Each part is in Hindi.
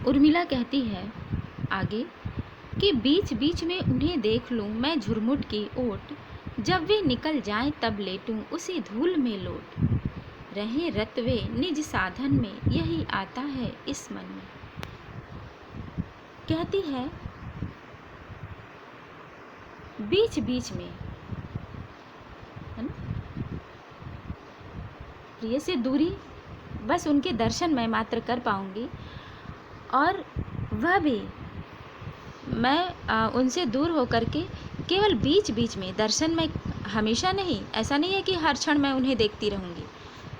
उर्मिला कहती है आगे कि बीच बीच में उन्हें देख लूं मैं झुरमुट की ओट, जब वे निकल जाएं तब लेटूं उसी धूल में लोट। रहे रतवे निज साधन में, यही आता है इस मन में। कहती है बीच बीच में, है ना, प्रिय से दूरी बस उनके दर्शन मैं मात्र कर पाऊंगी, और वह भी मैं उनसे दूर होकर के केवल बीच बीच में दर्शन में, हमेशा नहीं, ऐसा नहीं है कि हर क्षण मैं उन्हें देखती रहूँगी।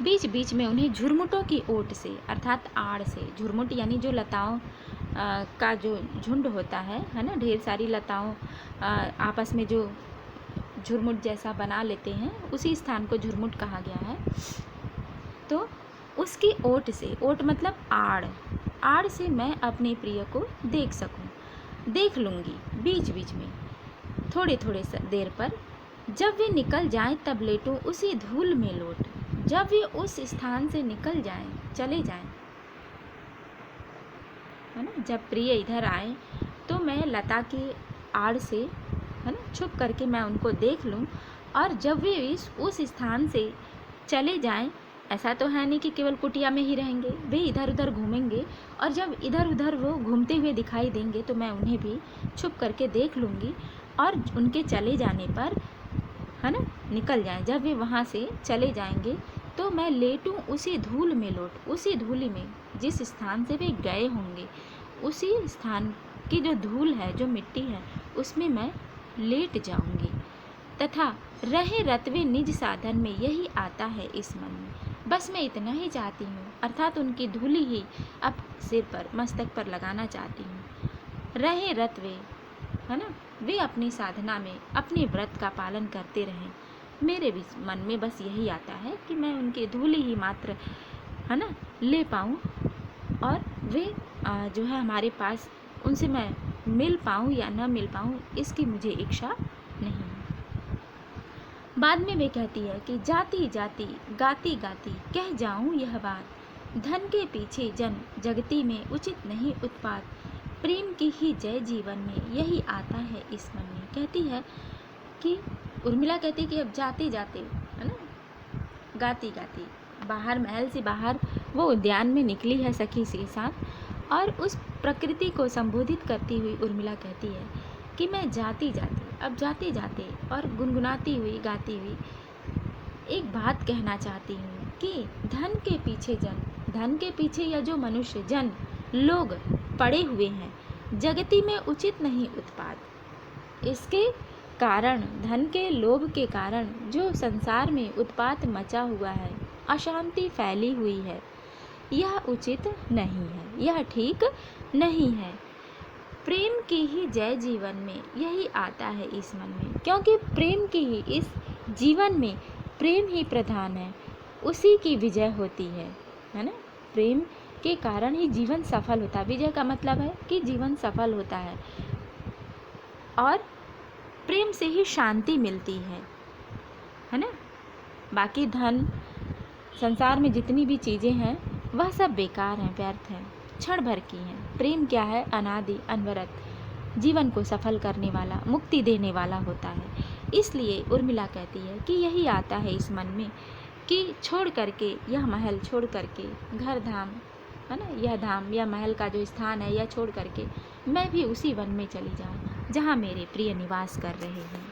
बीच बीच में उन्हें झुरमुटों की ओट से, अर्थात आड़ से, झुरमुट यानी जो लताओं का जो झुंड होता है ना, ढेर सारी लताओं आपस में जो झुरमुट जैसा बना लेते हैं, उसी स्थान को झुरमुट कहा गया है। तो उसकी ओट से, ओट मतलब आड़, आड़ से मैं अपने प्रिय को देख सकूं, देख लूँगी बीच बीच में, थोड़े थोड़े देर पर। जब वे निकल जाएं तब लेटूं उसी धूल में लोट। जब वे उस स्थान से निकल जाएं, चले जाएं, है ना, जब प्रिय इधर आए तो मैं लता की आड़ से, है ना, छुप करके मैं उनको देख लूं, और जब वे उस स्थान से चले जाएं, ऐसा तो है नहीं कि केवल कुटिया में ही रहेंगे, वे इधर उधर घूमेंगे, और जब इधर उधर वो घूमते हुए दिखाई देंगे तो मैं उन्हें भी छुप करके देख लूँगी, और उनके चले जाने पर, है ना, निकल जाएं, जब वे वहाँ से चले जाएंगे तो मैं लेटूं उसी धूल में लोट, उसी धूली में, जिस स्थान से वे गए होंगे, उसी स्थान की जो धूल है, जो मिट्टी है, उसमें मैं लेट जाऊंगी। तथा रहे रतवे निज साधन में, यही आता है इस मन में। बस मैं इतना ही चाहती हूँ, अर्थात उनकी धूली ही अब सिर पर, मस्तक पर लगाना चाहती हूँ। रहे रतवे, है ना, वे अपनी साधना में अपने व्रत का पालन करते रहें। मेरे भी मन में बस यही आता है कि मैं उनकी धूली ही मात्र, है ना, ले पाऊँ, और वे जो है हमारे पास, उनसे मैं मिल पाऊँ या न मिल पाऊँ, इसकी मुझे इच्छा नहीं है। बाद में वे कहती है कि जाती जाती गाती गाती कह जाऊं यह बात, धन के पीछे जन जगती में उचित नहीं उत्पात, प्रेम की ही जय जीवन में, यही आता है इस मन में। कहती है कि उर्मिला कहती कि अब जाते जाते, है ना, गाती गाती बाहर, महल से बाहर वो उद्यान में निकली है सखी के साथ, और उस प्रकृति को संबोधित करती हुई उर्मिला कहती है कि मैं जाती जाती, अब जाते जाते और गुनगुनाती हुई, गाती हुई एक बात कहना चाहती हूँ कि धन के पीछे जन, धन के पीछे या जो मनुष्य, जन, लोग पड़े हुए हैं, जगती में उचित नहीं उत्पात। इसके कारण, धन के लोभ के कारण जो संसार में उत्पात मचा हुआ है, अशांति फैली हुई है, यह उचित नहीं है, यह ठीक नहीं है। प्रेम की ही जय जीवन में, यही आता है इस मन में, क्योंकि प्रेम की ही, इस जीवन में प्रेम ही प्रधान है, उसी की विजय होती है ना। प्रेम के कारण ही जीवन सफल होता है। विजय का मतलब है कि जीवन सफल होता है, और प्रेम से ही शांति मिलती है ना। बाकी धन, संसार में जितनी भी चीज़ें हैं, वह सब बेकार हैं, व्यर्थ हैं, क्षण भर की हैं। प्रेम क्या है? अनादि, अनवरत, जीवन को सफल करने वाला, मुक्ति देने वाला होता है। इसलिए उर्मिला कहती है कि यही आता है इस मन में कि छोड़ करके, यह महल छोड़ करके, घर धाम, है ना, यह धाम या महल का जो स्थान है, यह छोड़ करके मैं भी उसी वन में चली जाऊँ जहाँ मेरे प्रिय निवास कर रहे हैं।